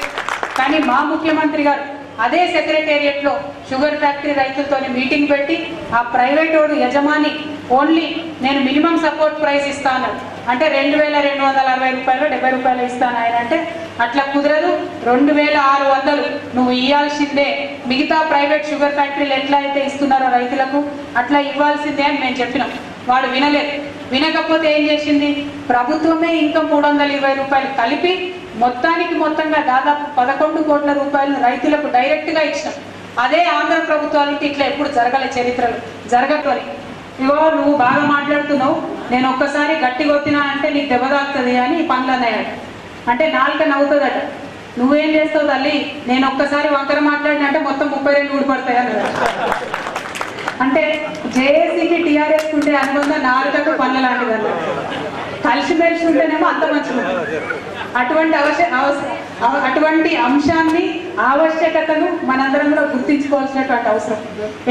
కానీ మా ముఖ్యమంత్రి గారు అదే సెక్రటేరియట్లో షుగర్ ఫ్యాక్టరీ రైతులతో మీటింగ్ పెట్టి, ఆ ప్రైవేట్ వాడు యజమాని ఓన్లీ నేను మినిమం సపోర్ట్ ప్రైస్ ఇస్తాను అంటే 2260 రూపాయలు 70 రూపాయలు ఇస్తాను ఆయన అంటే, అట్లా కుదరదు, 2600 నువ్వు ఇవ్వాల్సిందే, మిగతా ప్రైవేట్ షుగర్ ఫ్యాక్టరీలు ఎట్లా అయితే ఇస్తున్నారో రైతులకు అట్లా ఇవ్వాల్సిందే అని మేము చెప్పినాం. వాడు వినలేదు. వినకపోతే ఏం చేసింది, ప్రభుత్వమే ఇంకా 320 రూపాయలు కలిపి మొత్తంగా దాదాపు 11 కోట్ల రూపాయలు రైతులకు డైరెక్ట్గా ఇచ్చినాం. అదే ఆంధ్ర ప్రభుత్వాలకి ఇట్లా ఎప్పుడు జరగలే, చరిత్రలు జరగట్లేదు. ఇగో నువ్వు బాగా మాట్లాడుతున్నావు, నేను ఒక్కసారి గట్టి కొట్టినా అంటే నీకు దెబ్బ తాకుతుంది అని పనులు అన్నాయట. అంటే నాలుక నవ్వుతుందట. నువ్వేం చేస్తావు తల్లి, నేను ఒక్కసారి వంకర మాట్లాడినంటే మొత్తం 32 ఊడిపడతాయి అన్నది. అంటే జేఏసీకి టీఆర్ఎస్ ఉంటే అనుబంధం నాలుకకు పనులు లాంటిది అన్నది. కలిసిమెలిసి ఉంటేనేమో అంత మంచిగా ఉంటుంది. అటువంటి అంశాన్ని, ఆవశ్యకతను మనందరం కూడా గుర్తించుకోవాల్సినటువంటి అవసరం.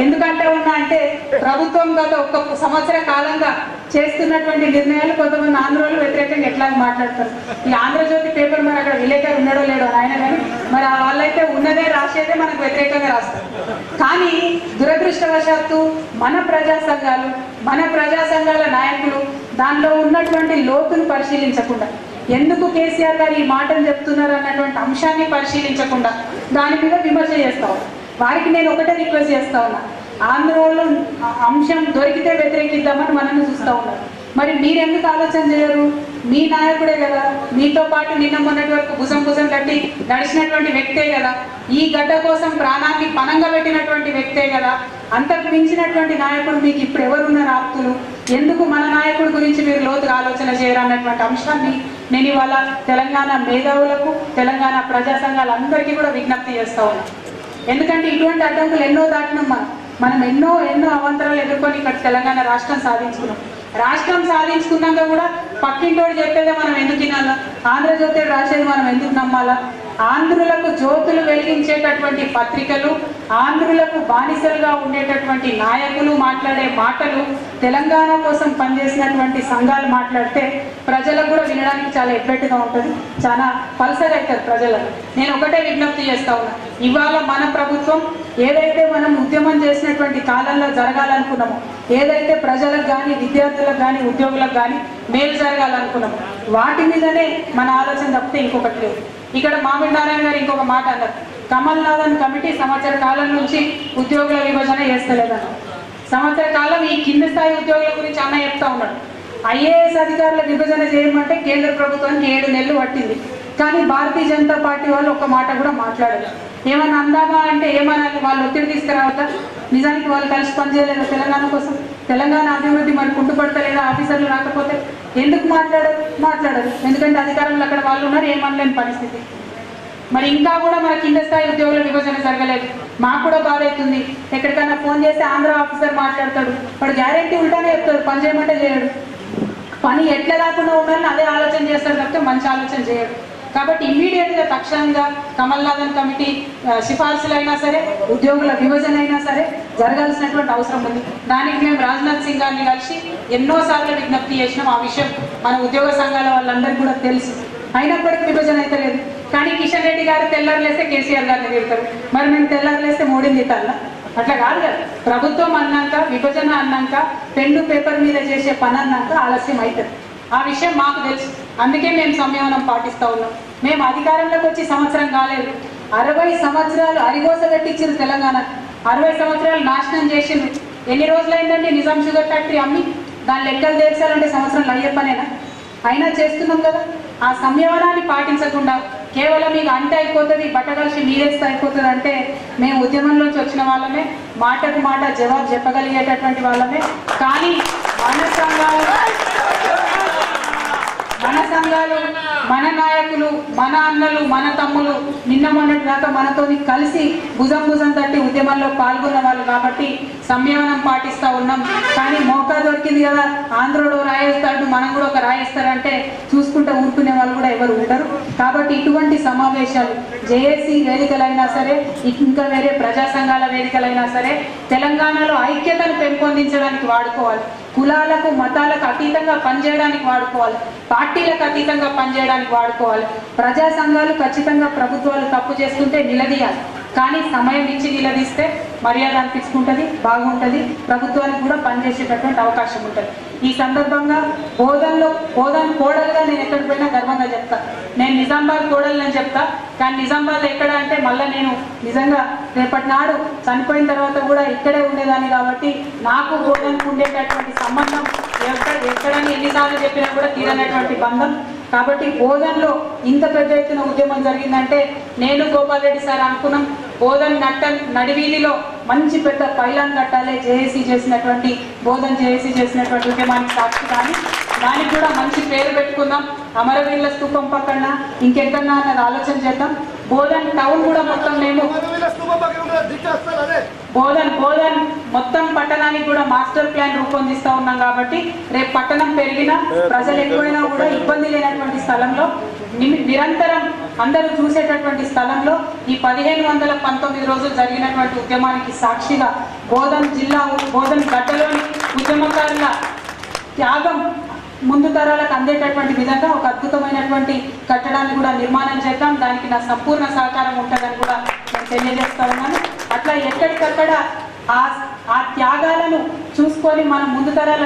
ఎందుకంటే ఉన్నా అంటే, ప్రభుత్వం గత 1 సంవత్సర కాలంగా చేస్తున్నటువంటి నిర్ణయాలు కొంతమంది ఆంధ్రోళ్ళు వ్యతిరేకంగా ఎట్లా మాట్లాడతారు. ఈ ఆంధ్రజ్యోతి పేపర్ మరి అక్కడ విలేకరు ఉన్నాడో లేడో ఆయన, కానీ మరి వాళ్ళైతే ఉన్నదే రాసేదే మనకు వ్యతిరేకంగా రాస్తారు. కానీ దురదృష్టవశాత్తు మన ప్రజా సంఘాల నాయకులు దానిలో ఉన్నటువంటి లోతును పరిశీలించకుండా, ఎందుకు కేసీఆర్ గారు ఈ మాటలు చెప్తున్నారు అన్నటువంటి అంశాన్ని పరిశీలించకుండా దాని మీద విమర్శ చేస్తా ఉన్నా. వారికి నేను ఒకటే రిక్వెస్ట్ చేస్తా ఉన్నా, ఆంధ్రలో అంశం దొరికితే వ్యతిరేకిద్దామని మనల్ని చూస్తూ ఉన్నారు. మరి మీరెందుకు ఆలోచన చేయరు? మీ నాయకుడే కదా, మీతో పాటు నిన్న మొన్నటి వరకు భుజం కట్టి నడిచినటువంటి వ్యక్తే కదా, ఈ గడ్డ కోసం ప్రాణాన్ని పణంగా పెట్టినటువంటి వ్యక్తే కదా. అంతకు మించినటువంటి నాయకుడు మీకు ఇప్పుడు ఎవరున్నారు ఆప్తులు? ఎందుకు మన నాయకుడి గురించి మీరు లోతుగా ఆలోచన చేయరు అన్నటువంటి అంశాన్ని నేను ఇవాళ తెలంగాణ మేధావులకు, తెలంగాణ ప్రజా సంఘాలందరికీ కూడా విజ్ఞప్తి చేస్తా ఉన్నాను. ఎందుకంటే ఇటువంటి అడ్డంకులు ఎన్నో దాటినాం మనం ఎన్నో అవంతరాలు ఎదుర్కొని ఇక్కడ తెలంగాణ రాష్ట్రం సాధించుకున్నాం. రాష్ట్రం సాధించుకున్నాక కూడా పక్కింటోడు చెప్పేదే మనం ఎందుకు వినాలా? ఆంధ్రజ్యోతి రాసేది మనం ఎందుకు నమ్మాలా? ఆంధ్రులకు జ్యోతులు వెలిగించేటటువంటి పత్రికలు, ఆంధ్రులకు బానిసలుగా ఉండేటటువంటి నాయకులు మాట్లాడే మాటలు, తెలంగాణ కోసం పనిచేసినటువంటి సంఘాలు మాట్లాడితే ప్రజలకు కూడా వినడానికి చాలా ఎబ్బెట్టుగా ఉంటుంది, చాలా పల్సగా అవుతుంది ప్రజలకు. నేను ఒకటే విజ్ఞప్తి చేస్తా ఉన్నా, ఇవాళ మన ప్రభుత్వం ఏదైతే మనం ఉద్యమం చేసినటువంటి కాలంలో జరగాలనుకున్నామో, ఏదైతే ప్రజలకు కానీ, విద్యార్థులకు కానీ, ఉద్యోగులకు కానీ మేలు జరగాలనుకున్నామో వాటి మీదనే మన ఆలోచన తప్పితే ఇంకొకటి లేదు. ఇక్కడ మామిడి నారాయణ గారు ఇంకొక మాట అన్నారు, కమల్ నాథన్ కమిటీ సంవత్సర కాలం నుంచి ఉద్యోగుల విభజన చేస్తలేదన్నారు. సంవత్సర కాలం ఈ కింది స్థాయి ఉద్యోగుల గురించి అన్న చెప్తా ఉన్నాడు. ఐఏఎస్ అధికారుల విభజన చేయమంటే కేంద్ర ప్రభుత్వానికి 7 నెలలు పట్టింది. కానీ భారతీయ జనతా పార్టీ వాళ్ళు ఒక్క మాట కూడా మాట్లాడలేదు. ఏమన్నా అందామా అంటే ఏమనాలి, వాళ్ళు ఒత్తిడి తీసుకురావద్దా? నిజానికి వాళ్ళు కలిసి పనిచేయలేదా తెలంగాణ కోసం? తెలంగాణ అభివృద్ధి మరి కుంటుపడతలేదా ఆఫీసర్లు రాకపోతే? ఎందుకు మాట్లాడరు? ఎందుకంటే అధికారంలో అక్కడ వాళ్ళు ఉన్నారు, ఏమనలేని పరిస్థితి. మరి ఇంకా కూడా మన కింద స్థాయి ఉద్యోగుల విభజన జరగలేదు. మాకు కూడా బాధ అవుతుంది. ఎక్కడికైనా ఫోన్ చేస్తే ఆంధ్ర ఆఫీసర్ మాట్లాడతాడు, వాడు గ్యారెంటీ ఉంటానే చెప్తాడు, పని చేయమంటే చేయడు. పని ఎట్లా రాకుండా ఉండాలని అదే ఆలోచన చేస్తాడు తప్పితే మంచి ఆలోచన చేయడు. కాబట్టి ఇమ్మీడియట్గా తక్షణంగా కమల్నాథన్ కమిటీ సిఫార్సులైనా సరే, ఉద్యోగుల విభజన అయినా సరే జరగాల్సినటువంటి అవసరం ఉంది. దానికి మేము రాజ్నాథ్ సింగ్ గారిని కలిసి ఎన్నోసార్లు విజ్ఞప్తి చేసినాం. ఆ విషయం మన ఉద్యోగ సంఘాల వాళ్ళందరికీ కూడా తెలుసు. అయినప్పటికీ విభజన అయితే లేదు. కానీ కిషన్ రెడ్డి గారు తెల్లారులేస్తే కేసీఆర్ గారిని తిడతారు, మరి మేము తెల్లారులేస్తే మోడీని తిట్టాలా? అట్లా కాదు కదా. ప్రభుత్వం అన్నాక, విభజన అన్నాక, పెన్ను పేపర్ మీద చేసే పని అన్నాక ఆలస్యం అవుతుంది. ఆ విషయం మాకు తెలుసు. అందుకే మేము సంయమనం పాటిస్తూ ఉన్నాం. మేము అధికారంలోకి వచ్చి సంవత్సరం కాలేదు, 60 సంవత్సరాలు అరిగోస పెట్టించారు తెలంగాణ. 60 సంవత్సరాలు నాశనం చేసింది. ఎన్ని రోజులైందండి నిజాం షుగర్ ఫ్యాక్టరీ అమ్మి? దాని లెక్కలు తీర్చాలంటే సంవత్సరంలో అయ్యే పనేనా? అయినా చేస్తున్నాం కదా. ఆ సంయమనాన్ని పాటించకుండా కేవలం మీకు అంటే అయిపోతుంది, బట్టగలిసి మీరేస్తే అయిపోతుంది అంటే మేము ఉద్యమంలోంచి వచ్చిన వాళ్ళమే, మాటకు మాట జవాబు చెప్పగలిగేటటువంటి వాళ్ళమే. కానీ మన సంఘాలు, మన నాయకులు, మన అన్నలు, మన తమ్ములు నిన్న మొన్నటి దాకా మనతో కలిసి భుజం తట్టి ఉద్యమంలో పాల్గొన్న వాళ్ళు కాబట్టి సంయమనం పాటిస్తూ ఉన్నాం. కానీ మోకా దొరికింది కదా, ఆంధ్రుడు రాయేస్తాడు, మనం కూడా ఒక రాయేస్తారంటే చూసుకుంటే ఊరుకునే వాళ్ళు కూడా ఎవరు ఉండరు. కాబట్టి ఇటువంటి సమావేశాలు జేఏసీ వేదికలైనా సరే, ఇంకా వేరే ప్రజా సంఘాల వేదికలైనా సరే తెలంగాణలో ఐక్యతను పెంపొందించడానికి వాడుకోవాలి. కులాలకు మతాలకు అతీతంగా పనిచేయడానికి వాడుకోవాలి. పార్టీలకు అతీతంగా పనిచేయడానికి వాడుకోవాలి. ప్రజా సంఘాలు ఖచ్చితంగా ప్రభుత్వాలు తప్పు చేస్తుంటే నిలదీయాలి. కానీ సమయం ఇచ్చి నిలదీస్తే మర్యాద అనిపించుకుంటుంది, బాగుంటుంది, ప్రభుత్వానికి కూడా పనిచేసేటటువంటి అవకాశం ఉంటుంది. ఈ సందర్భంగా బోధన్ కోడలుగా నేను ఎక్కడికి పోయినా గర్వంగా చెప్తా. నేను నిజామాబాద్ కోడలు అని చెప్తా. కానీ నిజామాబాద్ ఎక్కడ అంటే మళ్ళీ నేను నిజంగా రేపటి నాడు చనిపోయిన తర్వాత కూడా ఇక్కడే ఉండేదాన్ని కాబట్టి నాకు బోధనకు ఉండేటటువంటి సంబంధం ఎక్కడని ఎన్నిసార్లు చెప్పినా కూడా తీరనటువంటి బంధం. కాబట్టి బోధన్లో ఇంత పెద్ద ఎత్తున ఉద్యమం జరిగిందంటే నేను గోపాల్ రెడ్డి సార్ అనుకున్నాం, బోధన్ నడివీధిలో మంచి పెద్ద పైలాన్ కట్టాలి. జేఏసీ చేసినటువంటి ఉద్యమానికి సాక్షి. కానీ దానికి కూడా మంచి పేరు పెట్టుకుందాం. అమరవీరుల స్తూపం పక్కన ఇంకెక్కడన్నా అన్నది ఆలోచన చేద్దాం. బోధన్ టౌన్ కూడా మొత్తం మేము బోధన్ మొత్తం పట్టణానికి కూడా మాస్టర్ ప్లాన్ రూపొందిస్తూ ఉన్నాం. కాబట్టి రేపు పట్టణం పెరిగినా, ప్రజలు ఎక్కువైనా కూడా ఇబ్బంది లేనటువంటి స్థలంలో, నిరంతరం అందరూ చూసేటటువంటి స్థలంలో ఈ 1519 రోజులు జరిగినటువంటి ఉద్యమానికి సాక్షిగా బోధన్ గడ్డలోని ఉద్యమకారుల త్యాగం ముందు తరాలకు అందేటటువంటి విధంగా ఒక అద్భుతమైనటువంటి కట్టడాన్ని కూడా నిర్మాణం చేద్దాం. దానికి నా సంపూర్ణ సహకారం ఉంటుందని కూడా నేను తెలియజేస్తా ఉన్నాను. అట్లా ఎక్కడికక్కడ ఆ త్యాగాలను చూసుకొని మనం ముందు తరాల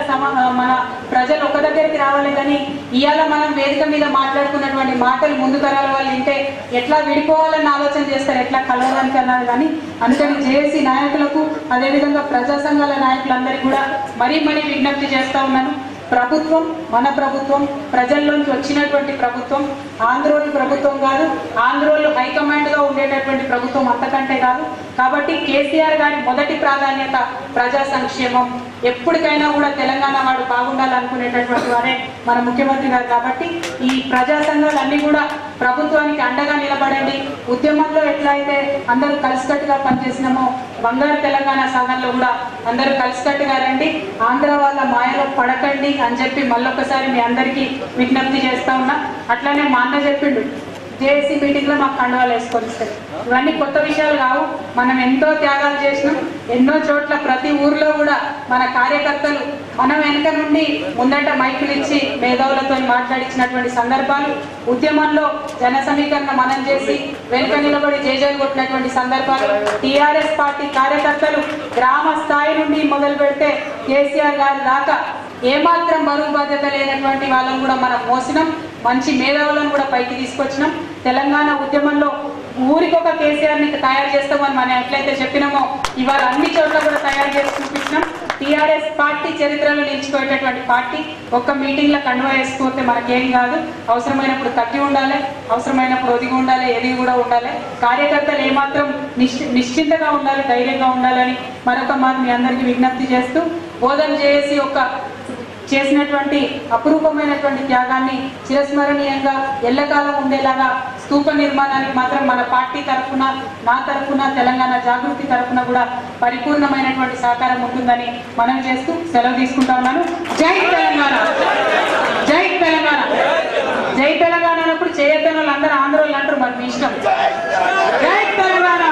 మన ప్రజలు ఒక దగ్గరికి రావాలి. కానీ ఇవాళ మనం వేదిక మీద మాట్లాడుకున్నటువంటి మాటలు ముందు తరాల వాళ్ళు వింటే ఎట్లా విడిపోవాలని ఆలోచన చేస్తారు, ఎట్లా కలవడానికి అన్నారు. కానీ అందుకని జేఏసీ నాయకులకు, అదేవిధంగా ప్రజా సంఘాల నాయకులందరికీ కూడా మరీ విజ్ఞప్తి చేస్తా ఉన్నాను. ప్రభుత్వం మన ప్రభుత్వం, ప్రజల్లోంచి వచ్చినటువంటి ప్రభుత్వం, ఆంధ్రోలు ప్రభుత్వం కాదు, ఆంధ్రోలు హైకమాండ్గా ఉండేటటువంటి ప్రభుత్వం అంతకంటే కాదు. కాబట్టి కేసీఆర్ గారి మొదటి ప్రాధాన్యత ప్రజా సంక్షేమం. ఎప్పటికైనా కూడా తెలంగాణ వాడు బాగుండాలనుకునేటటువంటి వారే మన ముఖ్యమంత్రి గారు. కాబట్టి ఈ ప్రజా సంఘాలన్నీ కూడా ప్రభుత్వానికి అండగా నిలబడండి. ఉద్యమంలో ఎట్లా అయితే అందరూ కలిసికట్టుగా పనిచేసినామో బంగారు తెలంగాణ సాధనలో కూడా అందరూ కలిసికట్టుగా రండి, ఆంధ్ర వాళ్ళ మాయలో పడకండి అని చెప్పి మళ్ళొకసారి మీ అందరికీ విజ్ఞప్తి చేస్తా ఉన్నా. అట్లానే మా అన్న చెప్పిండు, జేఏసీ మీటింగ్లో మాకు కండువాలు వేసుకొని ఇస్తారు. ఇవన్నీ కొత్త విషయాలు కావు. మనం ఎంతో త్యాగాలు చేసినాం. ఎన్నో చోట్ల ప్రతి ఊర్లో కూడా మన కార్యకర్తలు మనం వెనక నుండి ముందట మైకులు ఇచ్చి మేధావులతో మాట్లాడించినటువంటి సందర్భాలు, ఉద్యమంలో జన సమీకరణ మనం చేసి వెనుక నిలబడి జేజేలు కొట్టినటువంటి సందర్భాలు, టీఆర్ఎస్ పార్టీ కార్యకర్తలు గ్రామ స్థాయి నుండి మొదలు పెడితే కేసీఆర్ గారి దాకా ఏమాత్రం బరువు బాధ్యత లేనటువంటి వాళ్ళని కూడా మనం మోసినాం. మంచి మేధావులను కూడా పైకి తీసుకొచ్చినాం. తెలంగాణ ఉద్యమంలో ఊరికొక కేసీఆర్ని తయారు చేస్తామని మనం ఎట్లయితే చెప్పినామో ఇవాళ అన్ని చోట్ల కూడా తయారు చేసి చూపించినాం. టీఆర్ఎస్ పార్టీ చరిత్రలో నిలిచిపోయేటటువంటి పార్టీ. ఒక్క మీటింగ్ లో కండువా వేసుకోతే మనకేం కాదు. అవసరమైనప్పుడు తగ్గి ఉండాలి, అవసరమైనప్పుడు ఒదిగి ఉండాలి, ఎదిగి కూడా ఉండాలి. కార్యకర్తలు ఏమాత్రం నిశ్చింతగా ఉండాలి, ధైర్యంగా ఉండాలని మరొక మాట మీ అందరికీ విజ్ఞప్తి చేస్తూ, బోధన చేసి చేసినటువంటి అపురూపమైనటువంటి త్యాగాన్ని చిరస్మరణీయంగా ఎల్లకాలం ఉండేలాగా స్తూప నిర్మాణానికి మాత్రం మన పార్టీ తరఫున, నా తరఫున, తెలంగాణ జాగృతి తరఫున కూడా పరిపూర్ణమైనటువంటి సహకారం ఉంటుందని మనం చేస్తూ సెలవు తీసుకుంటా ఉన్నాను. జై తెలంగాణ, జై తెలంగాణ. జై తెలంగాణ అన్నప్పుడు చేయొద్దని వాళ్ళు అందరూ ఆంధ్రోళ్ళు అంటారు, మరి మీ ఇష్టం. జై తెలంగాణ.